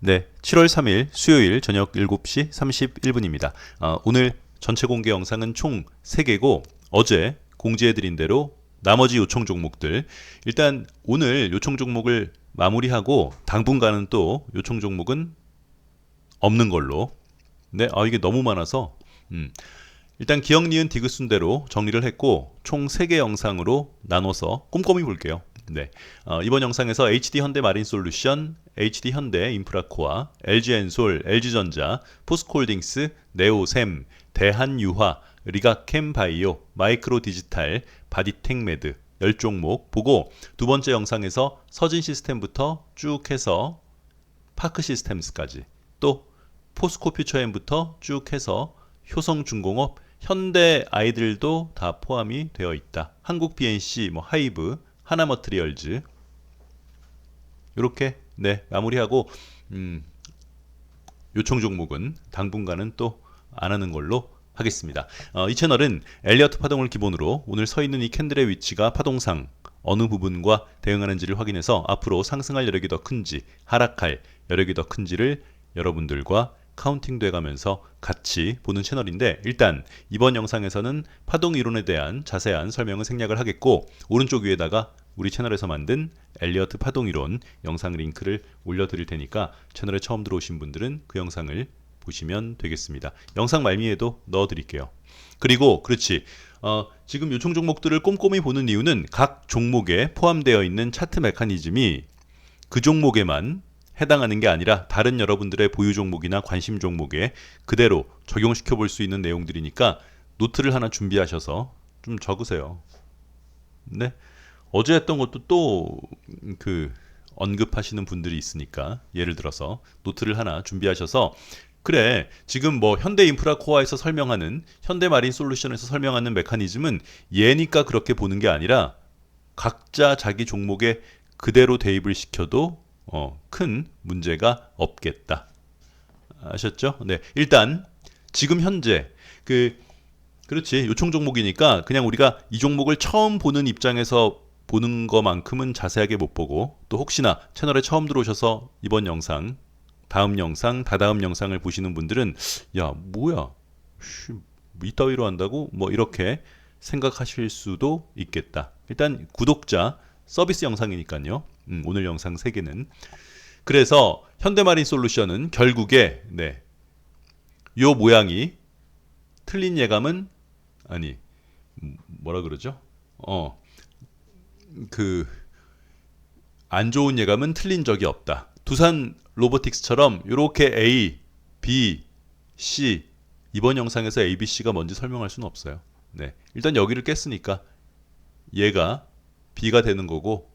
네, 7월 3일 수요일 저녁 7시 31분입니다. 오늘 전체 공개 영상은 총 3개고 어제 공지해드린 대로 나머지 요청 종목들 일단 오늘 요청 종목을 마무리하고 당분간은 또 요청 종목은 없는 걸로. 네, 이게 너무 많아서 일단 기억 니은 디귿 순대로 정리를 했고 총 3개 영상으로 나눠서 꼼꼼히 볼게요. 네, 이번 영상에서 HD 현대 마린 솔루션, HD 현대 인프라코아, LG 엔솔, LG전자, 포스코홀딩스, 네오셈, 대한유화, 리가캠 바이오, 마이크로 디지털, 바디텍메드 10종목 보고 두 번째 영상에서 서진 시스템부터 쭉 해서 파크 시스템스까지 또 포스코 퓨처엠부터 쭉 해서 효성중공업, 현대 아이들도 다 포함이 되어 있다. 한국 BNC, 뭐 하이브, 하나머트리얼즈 이렇게 네 마무리하고 요청 종목은 당분간은 또 안 하는 걸로 하겠습니다. 이 채널은 엘리어트 파동을 기본으로 오늘 서 있는 이 캔들의 위치가 파동상 어느 부분과 대응하는지를 확인해서 앞으로 상승할 여력이 더 큰지 하락할 여력이 더 큰지를 여러분들과 카운팅 돼가면서 같이 보는 채널인데 일단 이번 영상에서는 파동 이론에 대한 자세한 설명을 생략을 하겠고 오른쪽 위에다가 우리 채널에서 만든 엘리어트 파동 이론 영상 링크를 올려드릴 테니까 채널에 처음 들어오신 분들은 그 영상을 보시면 되겠습니다. 영상 말미에도 넣어드릴게요. 그리고 그렇지 지금 요청 종목들을 꼼꼼히 보는 이유는 각 종목에 포함되어 있는 차트 메커니즘이 그 종목에만 해당하는 게 아니라 다른 여러분들의 보유 종목이나 관심 종목에 그대로 적용시켜 볼 수 있는 내용들이니까 노트를 하나 준비하셔서 좀 적으세요. 네. 어제 했던 것도 또 그 언급하시는 분들이 있으니까 예를 들어서 노트를 하나 준비하셔서 그래 지금 뭐 현대인프라코어에서 설명하는 현대마린솔루션에서 설명하는 메커니즘은 얘니까 그렇게 보는 게 아니라 각자 자기 종목에 그대로 대입을 시켜도 큰 문제가 없겠다. 아셨죠? 네. 일단 지금 현재 그렇지 요청 종목이니까 그냥 우리가 이 종목을 처음 보는 입장에서 보는 것만큼은 자세하게 못 보고 또 혹시나 채널에 처음 들어오셔서 이번 영상 다음 영상 다다음 영상을 보시는 분들은 야 뭐야 이따위로 한다고 뭐 이렇게 생각하실 수도 있겠다. 일단 구독자 서비스 영상이니까요. 오늘 영상 3개는 그래서 현대마린 솔루션은 결국에 네, 요 모양이 틀린 예감은 아니 뭐라 그러죠? 그 안 좋은 예감은 틀린 적이 없다. 두산 로보틱스처럼 이렇게 A, B, C 이번 영상에서 A, B, C가 뭔지 설명할 수는 없어요. 네, 일단 여기를 깼으니까 얘가 B가 되는 거고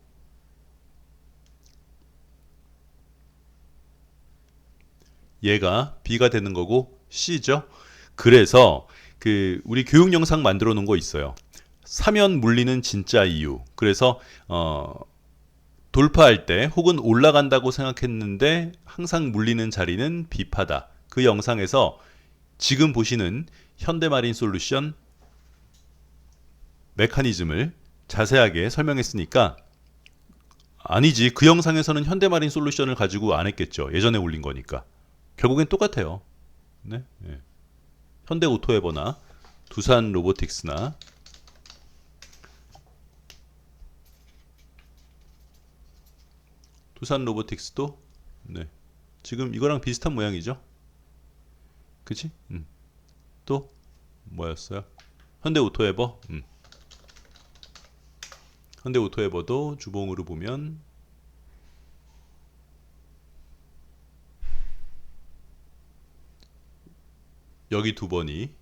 얘가 B가 되는 거고 C죠. 그래서 우리 교육 영상 만들어 놓은 거 있어요. 사면 물리는 진짜 이유. 그래서 돌파할 때 혹은 올라간다고 생각했는데 항상 물리는 자리는 비파다. 그 영상에서 지금 보시는 현대마린 솔루션 메커니즘을 자세하게 설명했으니까 아니지 그 영상에서는 현대마린 솔루션을 가지고 안 했겠죠. 예전에 올린 거니까. 결국엔 똑같아요. 네? 네. 현대오토에버나 두산 로보틱스나 두산 로보틱스도 네. 지금 이거랑 비슷한 모양이죠. 그치? 또 뭐였어요? 현대오토에버 현대오토에버도 주봉으로 보면 여기 두 번이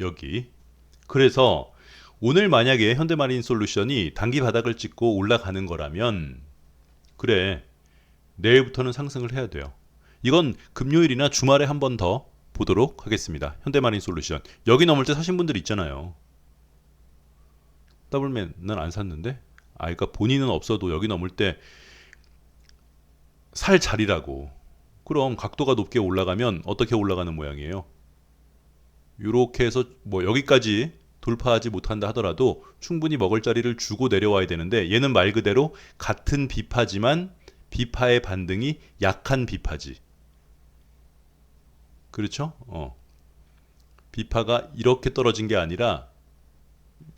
여기 그래서 오늘 만약에 현대마린 솔루션이 단기 바닥을 찍고 올라가는 거라면 그래 내일부터는 상승을 해야 돼요. 이건 금요일이나 주말에 한 번 더 보도록 하겠습니다. 현대마린 솔루션 여기 넘을 때 사신 분들 있잖아요. 더블맨은 안 샀는데 그러니까 본인은 없어도 여기 넘을 때 살 자리라고. 그럼 각도가 높게 올라가면 어떻게 올라가는 모양이에요? 이렇게 해서 뭐 여기까지 돌파하지 못한다 하더라도 충분히 먹을 자리를 주고 내려와야 되는데 얘는 말 그대로 같은 비파지만 비파의 반등이 약한 비파지. 그렇죠? 비파가 이렇게 떨어진 게 아니라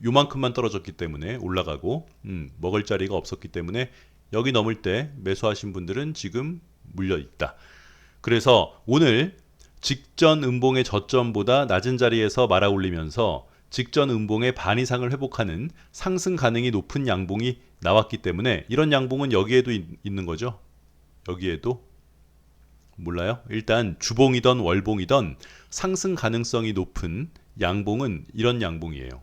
요만큼만 떨어졌기 때문에 올라가고 먹을 자리가 없었기 때문에 여기 넘을 때 매수하신 분들은 지금 물려 있다. 그래서 오늘 직전 음봉의 저점보다 낮은 자리에서 말아 올리면서 직전 음봉의 반 이상을 회복하는 상승 가능이 높은 양봉이 나왔기 때문에 이런 양봉은 여기에도 있는 거죠. 여기에도 몰라요. 일단 주봉이던 월봉이던 상승 가능성이 높은 양봉은 이런 양봉이에요.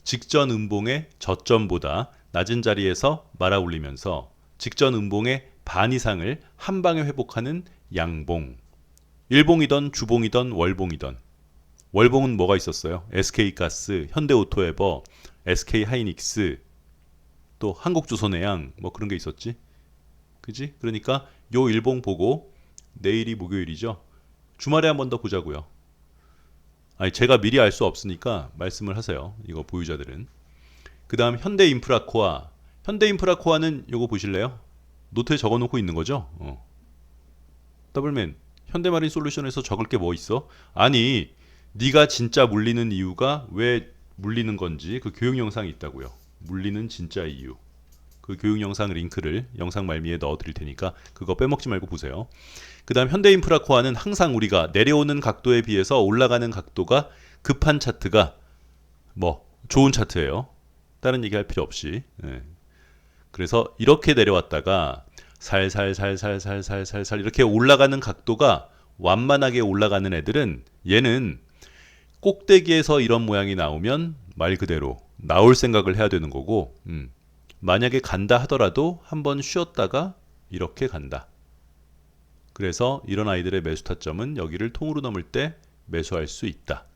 직전 음봉의 저점보다 낮은 자리에서 말아 올리면서 직전 음봉의 반 이상을 한 방에 회복하는 양봉. 일봉이던 주봉이던 월봉이던. 월봉은 뭐가 있었어요? SK가스, 현대오토에버, SK하이닉스, 또 한국조선해양 뭐 그런 게 있었지. 그지? 그러니까 요 일봉 보고 내일이 목요일이죠. 주말에 한 번 더 보자고요. 아니 제가 미리 알 수 없으니까 말씀을 하세요. 이거 보유자들은. 그 다음 현대인프라코아. 현대인프라코아는 요거 보실래요? 노트에 적어놓고 있는 거죠. 더블맨 현대마린 솔루션에서 적을 게 뭐 있어? 아니 네가 진짜 물리는 이유가 왜 물리는 건지 그 교육 영상이 있다고요. 물리는 진짜 이유. 그 교육 영상 링크를 영상 말미에 넣어 드릴 테니까 그거 빼먹지 말고 보세요. 그 다음 현대인프라코아는 항상 우리가 내려오는 각도에 비해서 올라가는 각도가 급한 차트가 뭐 좋은 차트예요. 다른 얘기할 필요 없이. 네. 그래서 이렇게 내려왔다가 살살살살살살살 이렇게 올라가는 각도가 완만하게 올라가는 애들은 얘는 꼭대기에서 이런 모양이 나오면 말 그대로 나올 생각을 해야 되는 거고 만약에 간다 하더라도 한번 쉬었다가 이렇게 간다. 그래서 이런 아이들의 매수 타점은 여기를 통으로 넘을 때 매수할 수 있다.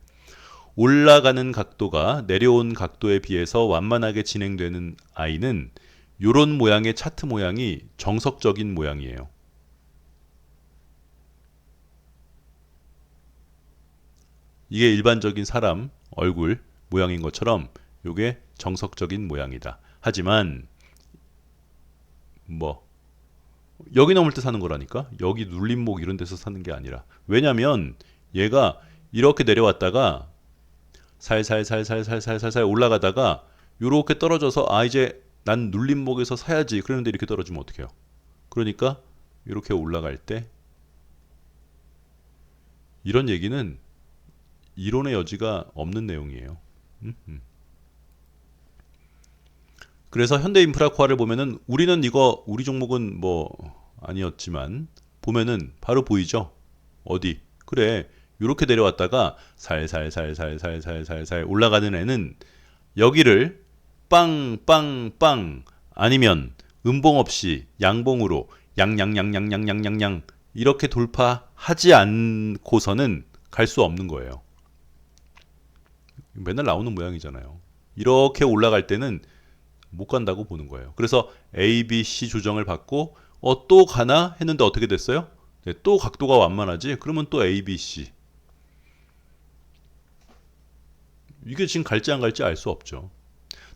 올라가는 각도가 내려온 각도에 비해서 완만하게 진행되는 아이는 이런 모양의 차트 모양이 정석적인 모양이에요. 이게 일반적인 사람 얼굴 모양인 것처럼 이게 정석적인 모양이다. 하지만 뭐 여기 넘을 때 사는 거라니까. 여기 눌림목 이런 데서 사는 게 아니라. 왜냐면 얘가 이렇게 내려왔다가 살살살살살살살 올라가다가 이렇게 떨어져서 아 이제 난 눌림목에서 사야지 그러는데 이렇게 떨어지면 어떡해요. 그러니까 이렇게 올라갈 때 이런 얘기는 이론의 여지가 없는 내용이에요. 그래서 현대인프라코아를 보면은 우리는 이거 우리 종목은 뭐 아니었지만 보면은 바로 보이죠. 어디? 그래. 이렇게 내려왔다가 살살살살살살살 올라가는 애는 여기를 빵빵빵 아니면 음봉 없이 양봉으로 양양양양양양양양 이렇게 돌파하지 않고서는 갈 수 없는 거예요. 맨날 나오는 모양이잖아요. 이렇게 올라갈 때는 못 간다고 보는 거예요. 그래서 A, B, C 조정을 받고 또 가나 했는데 어떻게 됐어요? 네, 또 각도가 완만하지? 그러면 또 A, B, C. 이게 지금 갈지 안 갈지 알 수 없죠.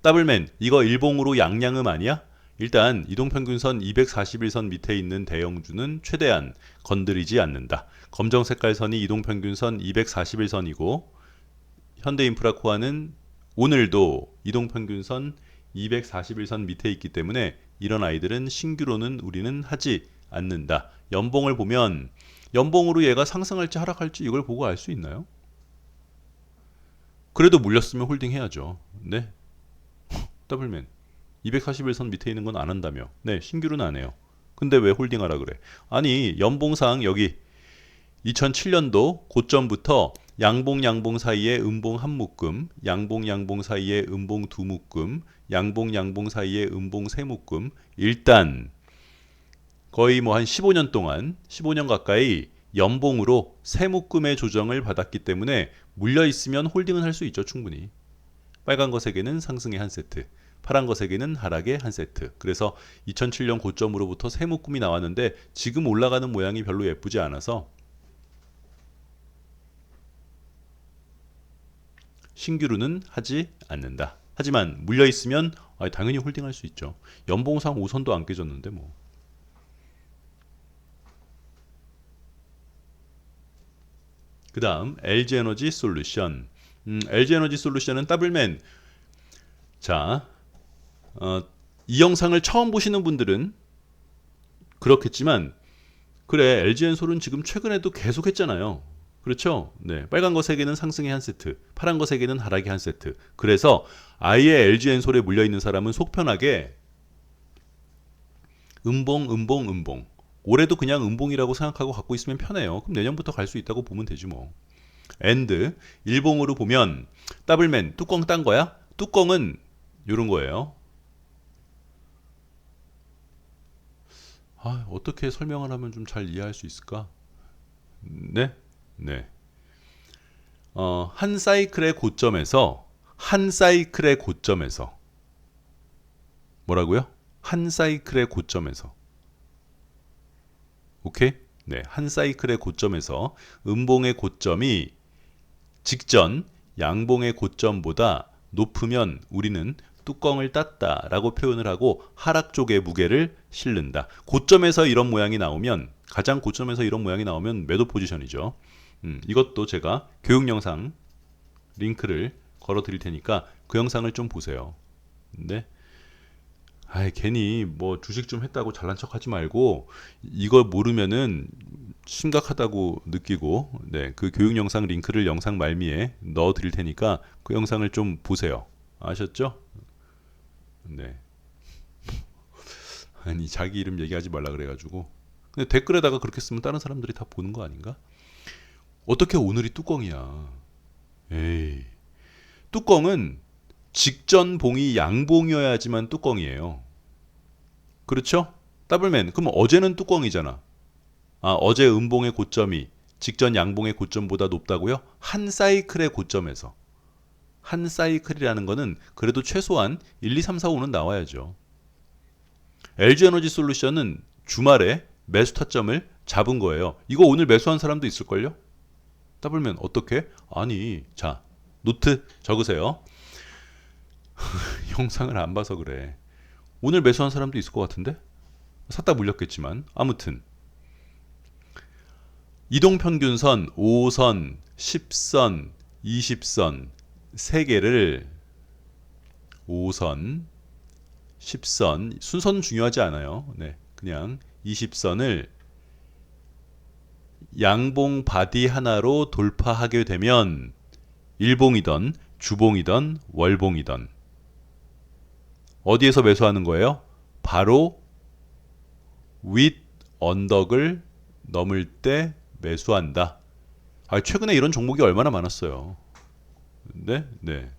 더블맨 이거 일봉으로 양양음 아니야? 일단 이동평균선 241선 밑에 있는 대형주는 최대한 건드리지 않는다. 검정 색깔 선이 이동평균선 241선이고 현대인프라코아는 오늘도 이동평균선 241선 밑에 있기 때문에 이런 아이들은 신규로는 우리는 하지 않는다. 연봉을 보면 연봉으로 얘가 상승할지 하락할지 이걸 보고 알 수 있나요? 그래도 물렸으면 홀딩 해야죠. 네. 더블맨 241선 밑에 있는 건 안 한다며. 네, 신규로는 안 해요. 근데 왜 홀딩하라 그래? 아니 연봉상 여기 2007년도 고점부터 양봉 사이에 음봉 한 묶음, 양봉 사이에 음봉 두 묶음, 양봉 사이에 음봉 세 묶음. 일단 거의 뭐 한 15년 동안 15년 가까이 연봉으로 세 묶음의 조정을 받았기 때문에 물려 있으면 홀딩은 할 수 있죠, 충분히. 빨간 거 3개는 상승의 한 세트, 파란 거 3개는 하락의 한 세트. 그래서 2007년 고점으로부터 세 묶음이 나왔는데 지금 올라가는 모양이 별로 예쁘지 않아서 신규로는 하지 않는다. 하지만 물려 있으면 당연히 홀딩할 수 있죠. 연봉상 5선도 안 깨졌는데 뭐. 그 다음 LG에너지 솔루션. LG에너지 솔루션은 더블맨. 자, 이 영상을 처음 보시는 분들은 그렇겠지만 그래 LG엔솔은 지금 최근에도 계속 했잖아요. 그렇죠? 네, 빨간 거 3개는 상승의 한 세트, 파란 거 3개는 하락의 한 세트. 그래서 아예 LG엔솔에 물려있는 사람은 속 편하게 음봉 올해도 그냥 음봉이라고 생각하고 갖고 있으면 편해요. 그럼 내년부터 갈 수 있다고 보면 되지 뭐. 엔드 일봉으로 보면 더블맨 뚜껑 딴 거야? 뚜껑은 이런 거예요. 어떻게 설명을 하면 좀 잘 이해할 수 있을까? 네? 네. 한 사이클의 고점에서 뭐라고요? 한 사이클의 고점에서 오케이? 네, 한 사이클의 고점에서 음봉의 고점이 직전 양봉의 고점보다 높으면 우리는 뚜껑을 땄다라고 표현을 하고 하락 쪽의 무게를 실른다. 고점에서 이런 모양이 나오면 가장 고점에서 이런 모양이 나오면 매도 포지션이죠. 이것도 제가 교육 영상 링크를 걸어 드릴 테니까 그 영상을 좀 보세요. 네. 괜히 뭐 주식 좀 했다고 잘난 척 하지 말고 이걸 모르면은 심각하다고 느끼고 네, 그 교육 영상 링크를 영상 말미에 넣어 드릴 테니까 그 영상을 좀 보세요. 아셨죠? 네. 아니 자기 이름 얘기하지 말라 그래가지고 근데 댓글에다가 그렇게 쓰면 다른 사람들이 다 보는 거 아닌가? 어떻게 오늘이 뚜껑이야? 에이. 뚜껑은 직전 봉이 양봉이어야지만 뚜껑이에요. 그렇죠? 더블맨. 그럼 어제는 뚜껑이잖아. 어제 음봉의 고점이 직전 양봉의 고점보다 높다고요? 한 사이클의 고점에서. 한 사이클이라는 거는 그래도 최소한 1, 2, 3, 4, 5는 나와야죠. LG에너지 솔루션은 주말에 매수 타점을 잡은 거예요. 이거 오늘 매수한 사람도 있을걸요? 더블맨 어떻게? 아니, 자, 노트 적으세요. 영상을 안 봐서 그래. 오늘 매수한 사람도 있을 것 같은데? 샀다 물렸겠지만 아무튼 이동평균선 5선, 10선, 20선 3개를 5선, 10선 순서는 중요하지 않아요. 네, 그냥 20선을 양봉 바디 하나로 돌파하게 되면 일봉이던 주봉이던 월봉이던 어디에서 매수하는 거예요? 바로 윗 언덕을 넘을 때 매수한다. 최근에 이런 종목이 얼마나 많았어요. 네? 네.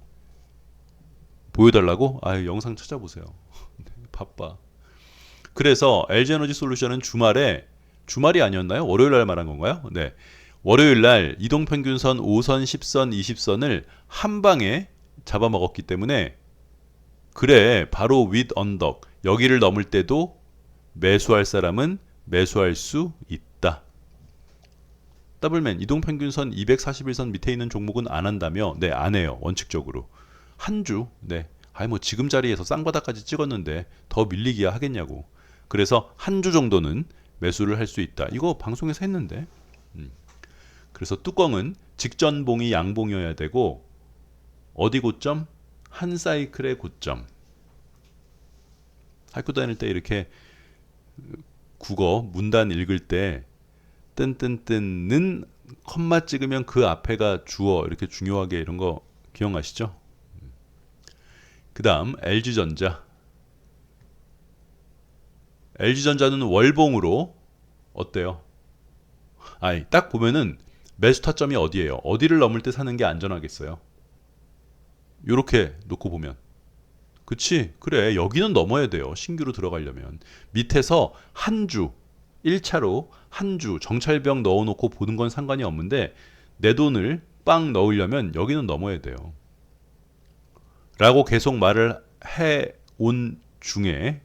보여달라고? 영상 찾아보세요. 바빠. 그래서 LG에너지 솔루션은 주말이 아니었나요? 월요일 날 말한 건가요? 네. 월요일 날 이동평균선 5선, 10선, 20선을 한 방에 잡아먹었기 때문에 그래 바로 윗 언덕 여기를 넘을 때도 매수할 사람은 매수할 수 있다. 더블맨 이동평균선 241선 밑에 있는 종목은 안 한다며? 네, 안 해요. 원칙적으로. 한 주. 네. 뭐 지금 자리에서 쌍바닥까지 찍었는데 더 밀리기야 하겠냐고. 그래서 한 주 정도는 매수를 할 수 있다. 이거 방송에서 했는데. 그래서 뚜껑은 직전봉이 양봉이어야 되고 어디 고점? 한 사이클의 고점. 학교 다닐 때 이렇게 국어 문단 읽을 때 뜬뜬뜬는 컴마 찍으면 그 앞에가 주어 이렇게 중요하게 이런 거 기억나시죠? 그 다음 LG전자. LG전자는 월봉으로 어때요? 딱 보면은 매수 타점이 어디예요? 어디를 넘을 때 사는 게 안전하겠어요? 요렇게 놓고 보면 그치? 그래 여기는 넘어야 돼요. 신규로 들어가려면 밑에서 한 주 1차로 한 주 정찰병 넣어놓고 보는 건 상관이 없는데 내 돈을 빵 넣으려면 여기는 넘어야 돼요. 라고 계속 말을 해온 중에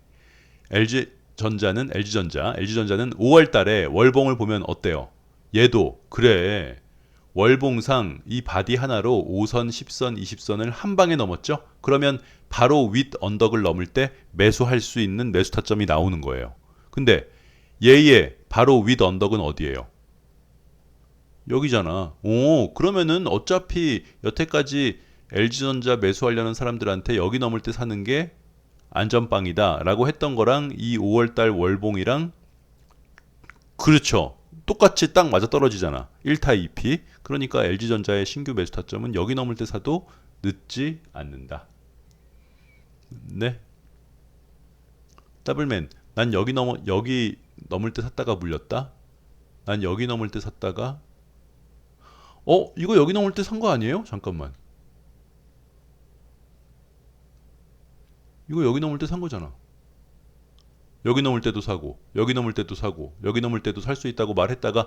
LG전자는 5월 달에 월봉을 보면 어때요? 얘도 그래 월봉상 이 바디 하나로 5선, 10선, 20선을 한 방에 넘었죠. 그러면 바로 윗 언덕을 넘을 때 매수할 수 있는 매수 타점이 나오는 거예요. 근데 얘의 바로 윗 언덕은 어디예요? 여기잖아. 오, 그러면은 어차피 여태까지 LG전자 매수하려는 사람들한테 여기 넘을 때 사는 게 안전빵이다 라고 했던 거랑 이 5월달 월봉이랑 그렇죠. 똑같이 딱 맞아 떨어지잖아. 1타 2피. 그러니까 LG전자의 신규 매수 타점은 여기 넘을 때 사도 늦지 않는다. 네. 더블맨. 난 여기 넘을 때 샀다가 물렸다. 난 여기 넘을 때 샀다가 이거 여기 넘을 때 산 거 아니에요? 잠깐만. 이거 여기 넘을 때 산 거잖아. 여기 넘을 때도 사고, 여기 넘을 때도 사고, 여기 넘을 때도 살 수 있다고 말했다가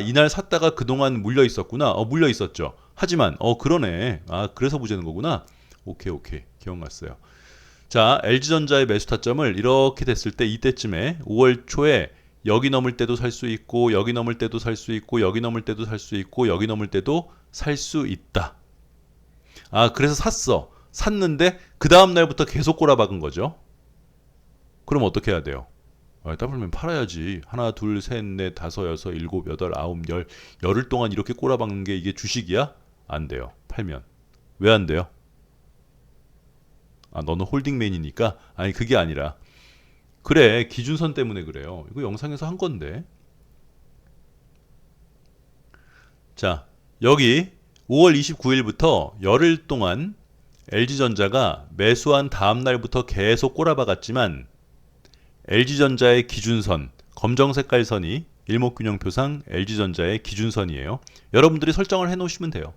이날 샀다가 그동안 물려 있었구나. 물려 있었죠. 하지만 그러네. 그래서 부재는 거구나. 오케이. 기억났어요. 자, LG전자의 매수 타점을 이렇게 됐을 때 이때쯤에 5월 초에 여기 넘을 때도 살 수 있고 여기 넘을 때도 살 수 있고 여기 넘을 때도 살 수 있고 여기 넘을 때도 살 수 있다. 그래서 샀어. 샀는데 그 다음 날부터 계속 꼬라박은 거죠. 그럼 어떻게 해야 돼요? 더블맨 팔아야지. 하나, 둘, 셋, 넷, 다섯, 여섯, 일곱, 여덟, 아홉, 열흘 동안 이렇게 꼬라박는 게 이게 주식이야? 안 돼요. 팔면. 왜 안 돼요? 너는 홀딩맨이니까? 아니, 그게 아니라. 그래, 기준선 때문에 그래요. 이거 영상에서 한 건데. 자, 여기 5월 29일부터 열흘 동안 LG전자가 매수한 다음 날부터 계속 꼬라박았지만 LG전자의 기준선, 검정 색깔 선이 일목균형표상 LG전자의 기준선이에요. 여러분들이 설정을 해놓으시면 돼요.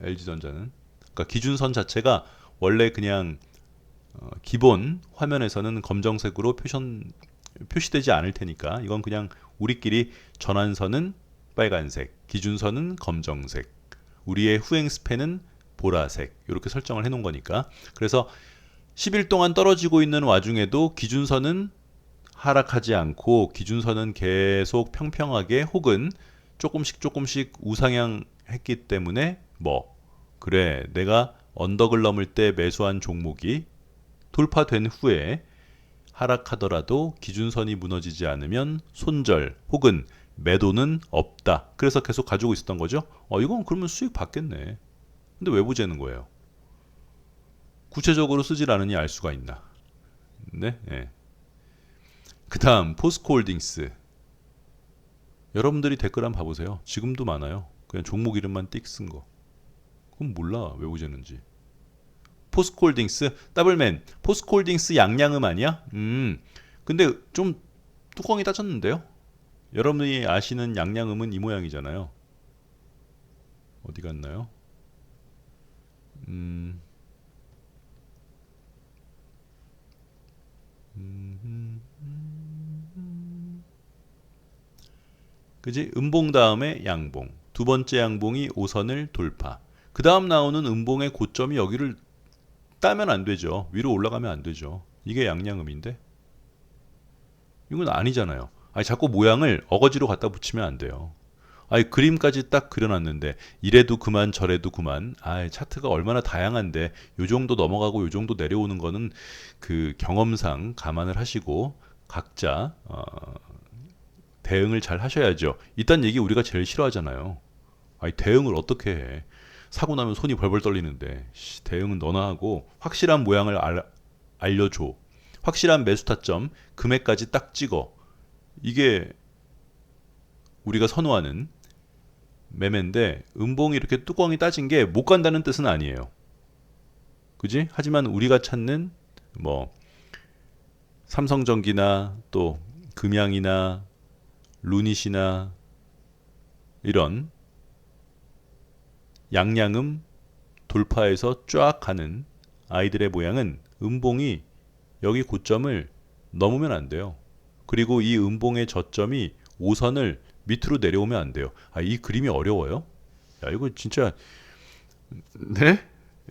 LG전자는. 그러니까 기준선 자체가 원래 그냥 기본 화면에서는 검정색으로 표시되지 않을 테니까 이건 그냥 우리끼리 전환선은 빨간색, 기준선은 검정색, 우리의 후행 스팬은 보라색 이렇게 설정을 해놓은 거니까. 그래서 10일 동안 떨어지고 있는 와중에도 기준선은 하락하지 않고 기준선은 계속 평평하게 혹은 조금씩 우상향 했기 때문에 그래 내가 언덕을 넘을 때 매수한 종목이 돌파된 후에 하락하더라도 기준선이 무너지지 않으면 손절 혹은 매도는 없다. 그래서 계속 가지고 있었던 거죠. 이건 그러면 수익 받겠네. 근데 왜 부재는 거예요? 구체적으로 쓰질 않으니 알 수가 있나? 네. 그 다음 포스코홀딩스. 여러분들이 댓글 한번 봐보세요. 지금도 많아요. 그냥 종목 이름만 띡 쓴 거. 그럼 몰라 왜 부재는지. 포스코홀딩스 더블맨. 포스코홀딩스 양양음 아니야? 근데 좀 뚜껑이 따졌는데요? 여러분이 아시는 양양음은 이 모양이잖아요. 어디 갔나요? 그지? 음봉 다음에 양봉. 두 번째 양봉이 5선을 돌파. 그 다음 나오는 음봉의 고점이 여기를 따면 안 되죠. 위로 올라가면 안 되죠. 이게 양양음인데? 이건 아니잖아요. 자꾸 모양을 어거지로 갖다 붙이면 안 돼요. 그림까지 딱 그려놨는데 이래도 그만 저래도 그만. 차트가 얼마나 다양한데 요 정도 넘어가고 요 정도 내려오는 거는 그 경험상 감안을 하시고 각자 대응을 잘 하셔야죠. 이딴 얘기 우리가 제일 싫어하잖아요. 대응을 어떻게 해? 사고 나면 손이 벌벌 떨리는데 대응은 너나 하고 확실한 모양을 알려줘. 확실한 매수 타점 금액까지 딱 찍어. 이게 우리가 선호하는 매매인데 음봉이 이렇게 뚜껑이 따진 게 못 간다는 뜻은 아니에요. 그지? 하지만 우리가 찾는 삼성전기나 또 금양이나 루닛이나 이런 양양음 돌파해서 쫙 가는 아이들의 모양은 음봉이 여기 고점을 넘으면 안 돼요. 그리고 이 음봉의 저점이 5선을 밑으로 내려오면 안 돼요. 이 그림이 어려워요? 이거 진짜 네?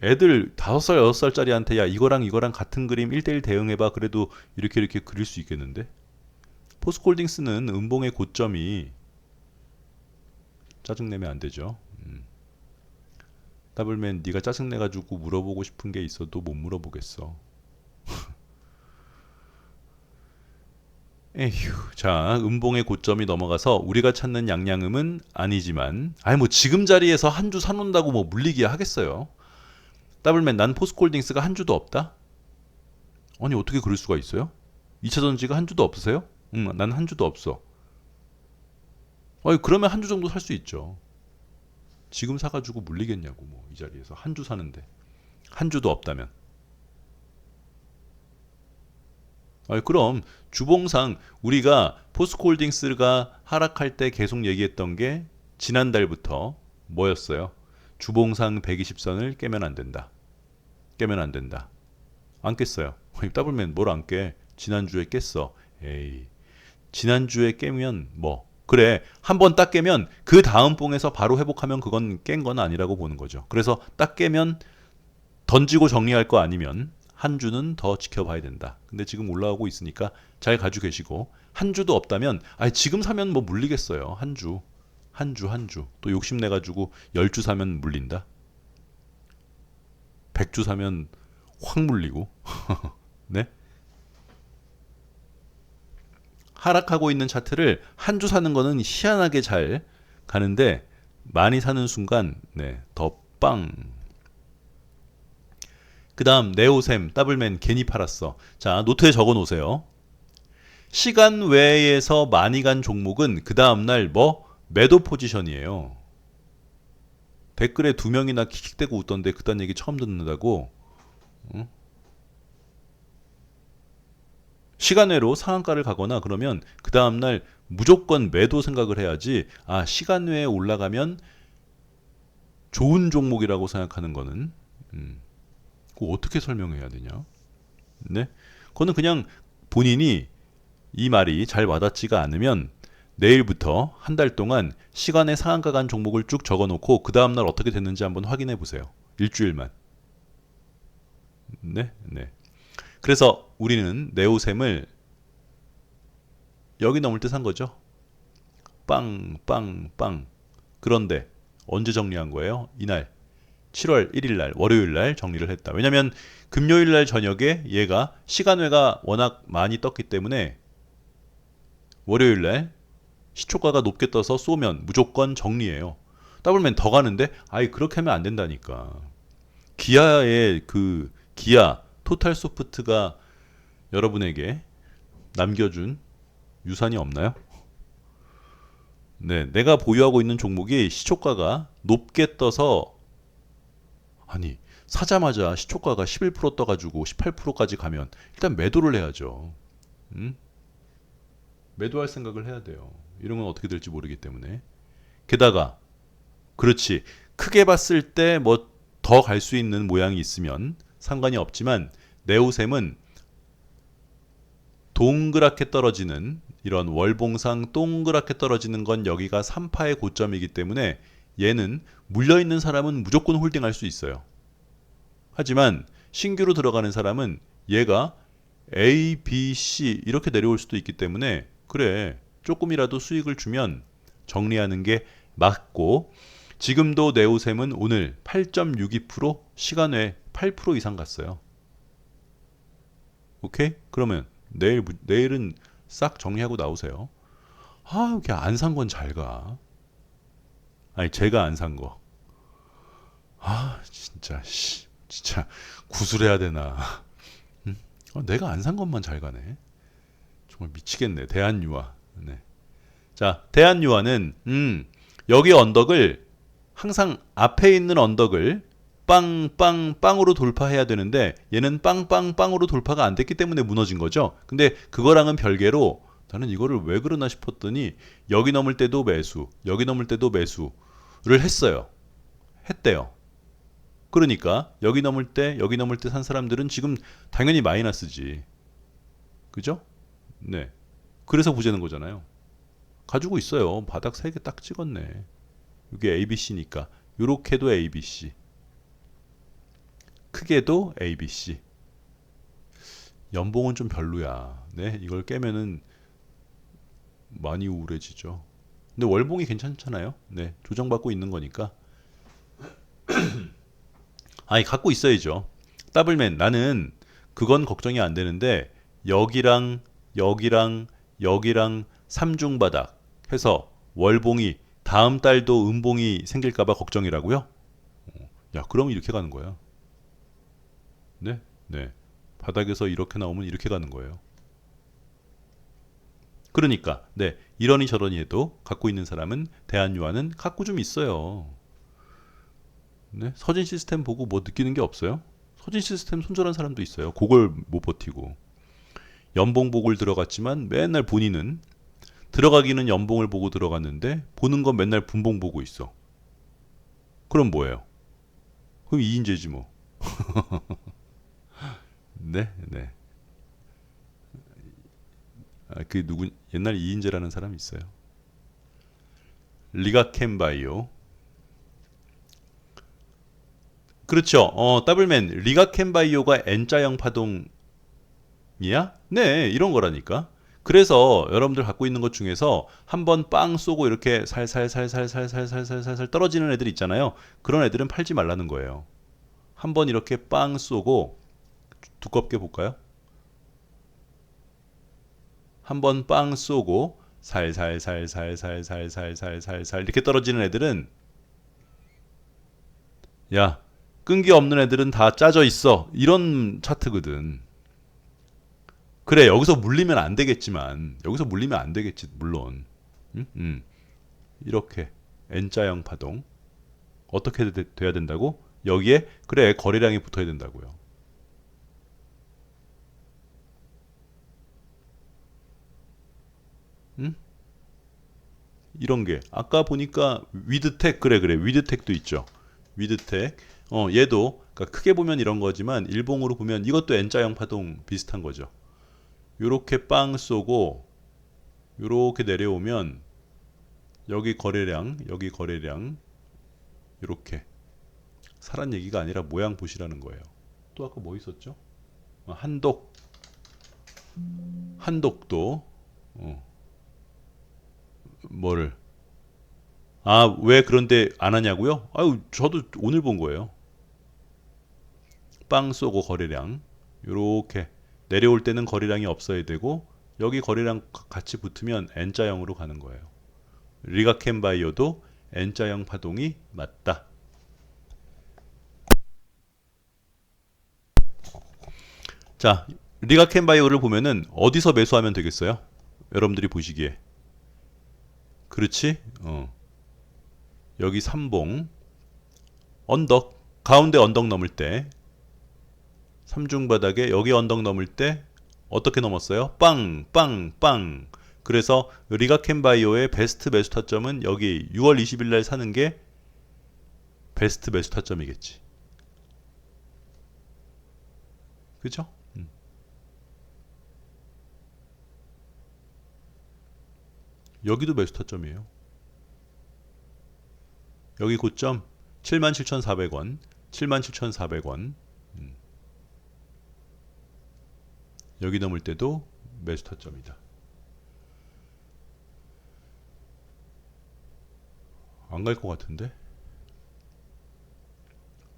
애들 5살, 6살짜리한테 이거랑 같은 그림 1대1 대응해봐. 그래도 이렇게 그릴 수 있겠는데? 포스코홀딩스는 음봉의 고점이 짜증내면 안 되죠. 더블맨 네가 짜증내가지고 물어보고 싶은 게 있어도 못 물어보겠어. 에휴. 자, 음봉의 고점이 넘어가서 우리가 찾는 양양음은 아니지만, 아니 뭐 지금 자리에서 한 주 사놓는다고 뭐 물리기야 하겠어요. 더블맨 난 포스코홀딩스가 한 주도 없다? 아니 어떻게 그럴 수가 있어요? 2차 전지가 한 주도 없으세요? 응, 난 한 주도 없어. 아니 그러면 한 주 정도 살 수 있죠. 지금 사가지고 물리겠냐고 뭐 이 자리에서 한 주 사는데 한 주도 없다면. 아니 그럼 주봉상 우리가 포스코홀딩스가 하락할 때 계속 얘기했던 게 지난달부터 뭐였어요? 주봉상 120선을 깨면 안 된다. 깨면 안 된다. 안 깼어요. 더블맨 뭘 안 깨? 지난주에 깼어. 에이. 지난주에 깨면 뭐 그래 한 번 딱 깨면 그 다음 봉에서 바로 회복하면 그건 깬 건 아니라고 보는 거죠. 그래서 딱 깨면 던지고 정리할 거 아니면 한 주는 더 지켜봐야 된다. 근데 지금 올라오고 있으니까 잘 가지고 계시고 한 주도 없다면 아니 지금 사면 뭐 물리겠어요. 한 주. 한 주. 또 욕심내 가지고 10주 사면 물린다. 100주 사면 확 물리고. 네? 하락하고 있는 차트를 한 주 사는 거는 희한하게 잘 가는데 많이 사는 순간 네, 더 빵. 그다음 네오셈, 더블맨 괜히 팔았어. 자, 노트에 적어 놓으세요. 시간 외에서 많이 간 종목은 그 다음 날 뭐 매도 포지션이에요. 댓글에 2명이나 킥킥대고 웃던데 그딴 얘기 처음 듣는다고. 응? 시간 외로 상한가를 가거나 그러면 그 다음날 무조건 매도 생각을 해야지. 아, 시간 외에 올라가면 좋은 종목이라고 생각하는 거는 그거 어떻게 설명해야 되냐? 네? 그거는 그냥 본인이 이 말이 잘 와닿지가 않으면 내일부터 한 달 동안 시간의 상한가 간 종목을 쭉 적어놓고 그 다음날 어떻게 됐는지 한번 확인해 보세요. 일주일만. 네, 네. 그래서 우리는 네오셈을 여기 넘을 때 산 거죠. 빵, 빵, 빵. 그런데 언제 정리한 거예요? 이날 7월 1일 날 월요일 날 정리를 했다. 왜냐면 금요일 날 저녁에 얘가 시간외가 워낙 많이 떴기 때문에 월요일 날 시초가가 높게 떠서 쏘면 무조건 정리해요. 더블맨 더 가는데 아이 그렇게 하면 안 된다니까. 기아의 그 기아 토탈 소프트가 여러분에게 남겨준 유산이 없나요? 네, 내가 보유하고 있는 종목이 시초가가 높게 떠서 아니 사자마자 시초가가 11% 떠가지고 18%까지 가면 일단 매도를 해야죠. 음? 매도할 생각을 해야 돼요. 이런 건 어떻게 될지 모르기 때문에. 게다가 그렇지 크게 봤을 때 뭐 더 갈 수 있는 모양이 있으면 상관이 없지만 네오셈은 동그랗게 떨어지는 이런 월봉상 동그랗게 떨어지는 건 여기가 3파의 고점이기 때문에 얘는 물려있는 사람은 무조건 홀딩할 수 있어요. 하지만 신규로 들어가는 사람은 얘가 A, B, C 이렇게 내려올 수도 있기 때문에 그래 조금이라도 수익을 주면 정리하는 게 맞고 지금도 네오셈은 오늘 8.62% 시간외 8% 이상 갔어요. 오케이? 그러면 내일은 싹 정리하고 나오세요. 아, 이렇게 안 산 건 잘 가. 아니, 제가 안 산 거. 아, 진짜, 진짜 구술해야 되나. 내가 안 산 것만 잘 가네. 정말 미치겠네. 대한유화. 네. 자, 대한유화는 여기 언덕을 항상 앞에 있는 언덕을 빵빵빵으로 돌파해야 되는데 얘는 빵빵빵으로 돌파가 안 됐기 때문에 무너진 거죠. 근데 그거랑은 별개로 나는 이거를 왜 그러나 싶었더니 여기 넘을 때도 매수, 여기 넘을 때도 매수를 했어요. 했대요. 그러니까 여기 넘을 때, 여기 넘을 때 산 사람들은 지금 당연히 마이너스지. 그죠? 네. 그래서 부재는 거잖아요. 가지고 있어요. 바닥 3개 딱 찍었네. 이게 ABC니까. 요렇게도 ABC. 크게도 ABC. 연봉은 좀 별로야. 네, 이걸 깨면은 많이 우울해지죠. 근데 월봉이 괜찮잖아요. 네, 조정받고 있는 거니까. 아니, 갖고 있어야죠. 더블맨, 나는 그건 걱정이 안 되는데, 여기랑, 여기랑, 여기랑 삼중바닥 해서 월봉이 다음 달도 음봉이 생길까봐 걱정이라고요? 야, 그럼 이렇게 가는 거야. 네? 네. 바닥에서 이렇게 나오면 이렇게 가는 거예요. 그러니까, 네. 이러니 저러니 해도 갖고 있는 사람은, 대한유한은 갖고 좀 있어요. 네? 서진 시스템 보고 뭐 느끼는 게 없어요? 서진 시스템 손절한 사람도 있어요. 그걸 못 버티고. 연봉복을 들어갔지만 맨날 본인은 들어가기는 연봉을 보고 들어갔는데 보는 건 맨날 분봉 보고 있어. 그럼 뭐예요? 그럼 이인재지 뭐. 네, 네. 아, 그 누구 옛날 이인재라는 사람이 있어요. 리가켄바이오. 그렇죠. 더블맨 리가켄바이오가 N자형 파동이야? 네, 이런 거라니까. 그래서 여러분들 갖고 있는 것 중에서 한번 빵 쏘고 이렇게 살살살살살살살살살 떨어지는 애들 있잖아요. 그런 애들은 팔지 말라는 거예요. 한번 이렇게 빵 쏘고 두껍게 볼까요? 한번 빵 쏘고 살살살살살살살살살 이렇게 떨어지는 애들은 야, 끈기 없는 애들은 다 짜져 있어. 이런 차트거든. 그래, 여기서 물리면 안 되겠지만 여기서 물리면 안 되겠지, 물론. 음? 이렇게 N자형 파동 어떻게 돼야 된다고? 여기에 그래 거래량이 붙어야 된다고요. 음? 이런 게 아까 보니까 위드텍 그래 그래 위드텍도 있죠. 위드텍 얘도 그러니까 크게 보면 이런 거지만 일봉으로 보면 이것도 N자형 파동 비슷한 거죠. 요렇게 빵 쏘고 요렇게 내려오면 여기 거래량 여기 거래량 요렇게 사란 얘기가 아니라 모양 보시라는 거예요. 또 아까 뭐 있었죠? 한독도 어, 뭐를 아, 왜 그런데 안 하냐고요? 아유, 저도 오늘 본 거예요. 빵 쏘고 거래량. 요렇게 내려올 때는 거래량이 없어야 되고 여기 거래량 같이 붙으면 N자형으로 가는 거예요. 리가켄바이오도 N자형 파동이 맞다. 자, 리가켄바이오를 보면은 어디서 매수하면 되겠어요? 여러분들이 보시기에. 그렇지? 여기 삼봉 언덕 가운데 언덕 넘을 때 삼중바닥에 여기 언덕 넘을 때 어떻게 넘었어요? 빵, 빵, 빵. 그래서 리가켄바이오의 베스트 매수 타점은 여기 6월 20일 날 사는 게 베스트 매수 타점이겠지. 그죠? 여기도 매수 타점이에요. 여기 고점 77,400원, 77,400원. 여기 넘을 때도 매수 타점이다. 안 갈 것 같은데?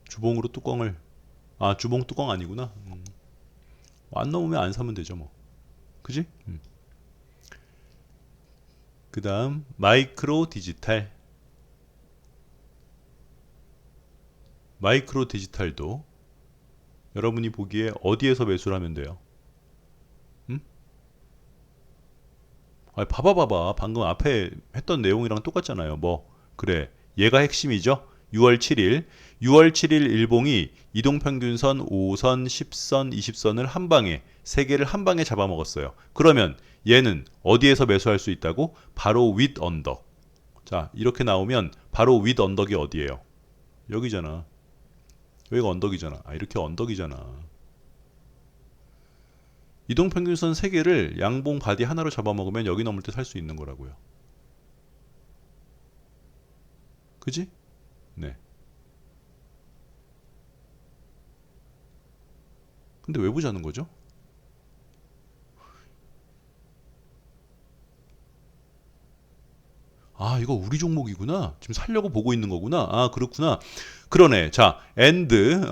주봉으로 뚜껑을 주봉 뚜껑 아니구나. 안 넘으면 안 사면 되죠 뭐. 그지? 그 다음 마이크로 디지털. 마이크로 디지털도 여러분이 보기에 어디에서 매수를 하면 돼요? 음? 봐봐. 방금 앞에 했던 내용이랑 똑같잖아요. 뭐, 그래. 얘가 핵심이죠. 6월 7일. 6월 7일 일봉이 이동평균선 5선, 10선, 20선을 한 방에, 세 개를 한 방에 잡아먹었어요. 그러면 얘는 어디에서 매수할 수 있다고? 바로 윗 언덕. 자, 이렇게 나오면 바로 윗 언덕이 어디예요? 여기잖아. 여기가 언덕이잖아. 이렇게 언덕이잖아. 이동평균선 3개를 양봉 바디 하나로 잡아먹으면 여기 넘을 때 살 수 있는 거라고요. 그지? 네. 근데 왜 보자는 거죠? 아, 이거 우리 종목이구나. 지금 살려고 보고 있는 거구나. 아, 그렇구나. 그러네. 자, 엔드.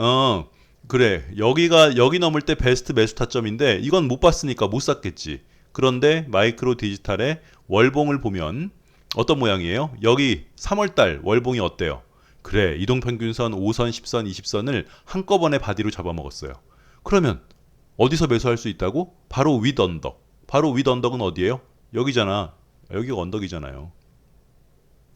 그래. 여기 넘을 때 베스트 매수 타점인데 이건 못 봤으니까 못 샀겠지. 그런데 마이크로 디지털의 월봉을 보면 어떤 모양이에요? 여기 3월달 월봉이 어때요? 그래. 이동평균선 5선, 10선, 20선을 한꺼번에 바디로 잡아먹었어요. 그러면 어디서 매수할 수 있다고? 바로 윗 언덕. 바로 윗 언덕은 어디예요? 여기잖아. 여기가 언덕이잖아요.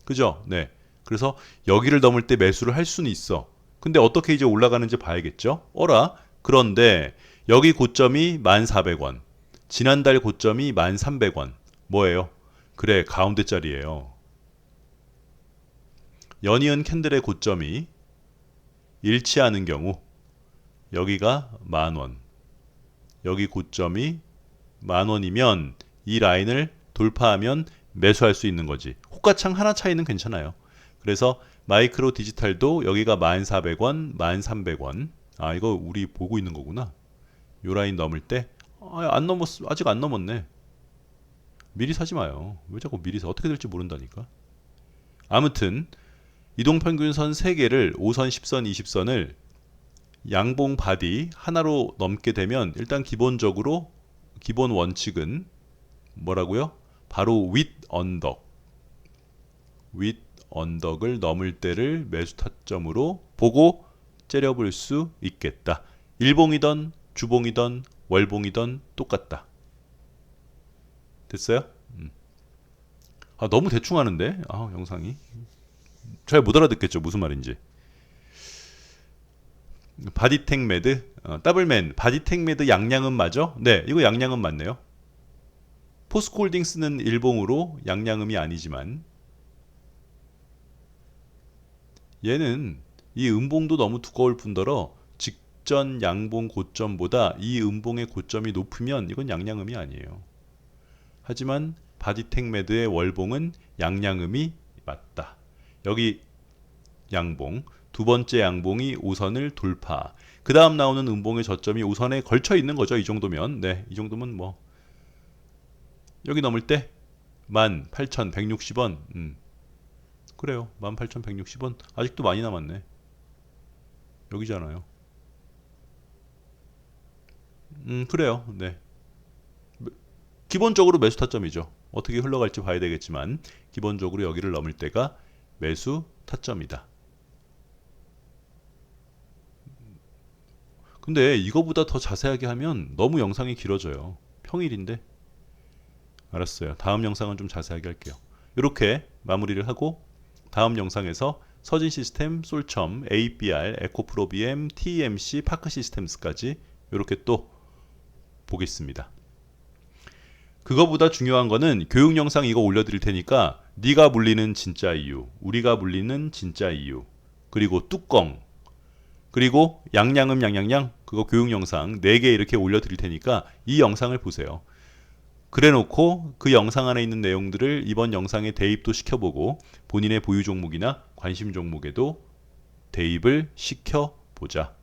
그죠? 네. 그래서 여기를 넘을 때 매수를 할 수는 있어. 근데 어떻게 이제 올라가는지 봐야겠죠? 어라? 그런데 여기 고점이 1,400원. 지난달 고점이 1,300원. 뭐예요? 그래, 가운데 자리예요. 연이은 캔들의 고점이 일치하는 경우 여기가 10,000원. 여기 고점이 10,000원이면 이 라인을 돌파하면 매수할 수 있는 거지. 호가창 하나 차이는 괜찮아요. 그래서 마이크로 디지털도 여기가 1,400원, 1,300원. 아, 이거 우리 보고 있는 거구나. 요 라인 넘을 때 안 넘었어. 아직 안 넘었네. 미리 사지 마요. 왜 자꾸 미리 사? 어떻게 될지 모른다니까. 아무튼 이동평균선 3개를 5선, 10선, 20선을 양봉 바디 하나로 넘게 되면 일단 기본적으로 기본 원칙은 뭐라고요? 바로 윗 언덕. 윗 언덕을 넘을 때를 매수 타점으로 보고 째려볼 수 있겠다. 일봉이던 주봉이던 월봉이던 똑같다. 됐어요? 아, 너무 대충 하는데? 아, 영상이. 잘 못 알아듣겠죠. 무슨 말인지. 바디텍 매드, 더블맨, 바디텍 매드 양양은 맞아? 네, 이거 양양은 맞네요. 포스코홀딩스는 일봉으로 양양음이 아니지만 얘는 이 음봉도 너무 두꺼울 뿐더러 직전 양봉 고점보다 이 음봉의 고점이 높으면 이건 양양음이 아니에요. 하지만 바디텍 매드의 월봉은 양양음이 맞다. 여기 양봉, 두 번째 양봉이 5선을 돌파. 그 다음 나오는 음봉의 저점이 5선에 걸쳐 있는 거죠. 이 정도면. 네, 이 정도면 뭐 여기 넘을 때 18,160원. 그래요. 18,160원. 아직도 많이 남았네. 여기잖아요. 그래요. 네. 기본적으로 매수 타점이죠. 어떻게 흘러갈지 봐야 되겠지만 기본적으로 여기를 넘을 때가 매수 타점이다. 근데 이거보다 더 자세하게 하면 너무 영상이 길어져요. 평일인데. 알았어요. 다음 영상은 좀 자세하게 할게요. 이렇게 마무리를 하고 다음 영상에서 서진 시스템, 솔첨, ABR, 에코프로 BM, TMC, 파크 시스템스까지 이렇게 또 보겠습니다. 그거보다 중요한 거는 교육 영상 이거 올려드릴 테니까 네가 물리는 진짜 이유, 우리가 물리는 진짜 이유, 그리고 뚜껑, 그리고 양양음 양양양 그거 교육 영상 4개 이렇게 올려드릴 테니까 이 영상을 보세요. 그래놓고 그 영상 안에 있는 내용들을 이번 영상에 대입도 시켜보고 본인의 보유 종목이나 관심 종목에도 대입을 시켜보자.